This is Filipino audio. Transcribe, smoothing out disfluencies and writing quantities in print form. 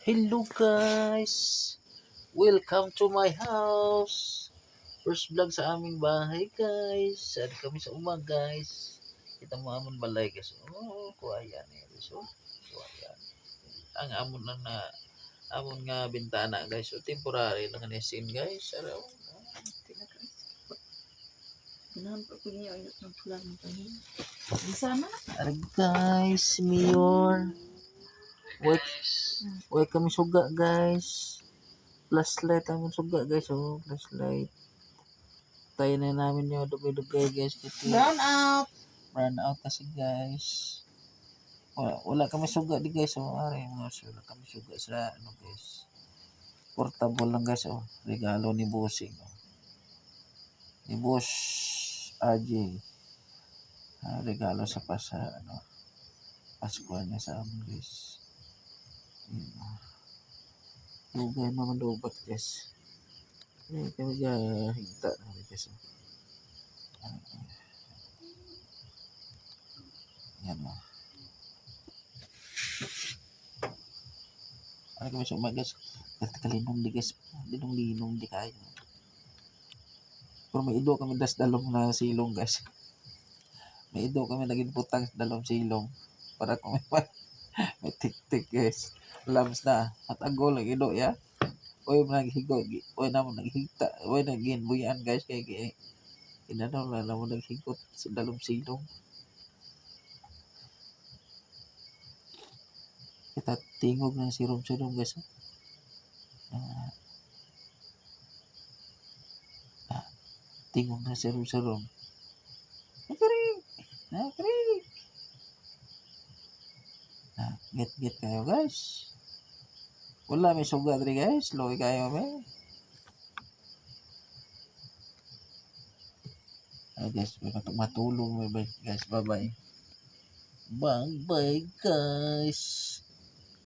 Hello guys! Welcome to my house! First vlog sa aming bahay guys. Saan kami sa umag guys. Kita mo amon balay guys. Oh, kuwaya niya guys. Oh, kuwaya. Ang amon na amon nga bintana guys. So temporary lang ni scene guys. Araw. Ganahan pa ko niya ayot ng pulang tanin. Di sana. Arag guys, Mayor. Wait kami suga guys. Flashlight amon suga guys. Oh, flashlight. Tayo na namin yung dugay-dugay guys. Brown out. Run out kasi guys. Wala kami suga di guys. Oh, ari mo wala kami suga sa ano guys. Portable lang guys. Oh, regalo ni Bossing. Oh. Ni Boss AJ. Regalo sa ano, Pasko niya sa amin guys. Lugay naman dobat guys. Kami higta na guys. Yan o. Ano kami sa umagas? Kalinong di guys. Linong di kayo. Pero may ido kami das dalong na silong guys. May ido kami naging putang dalong silong. Para kung may tik-tik guys. Labs na. At agol ang ido ya. Uy naghigo. Uy na mo naghigta. Uy naghinbuyan guys. Kaya inano na mo naghigot sa dalong silong. Kita tingog ng sirom-sirom guys. Tingog ng sirom-sirom. Nakring! Nakring! Get kayo guys. Wala may suga diri guys. Loy kayo may. Guys, may matulong may guys. Bye-bye. Bye-bye guys.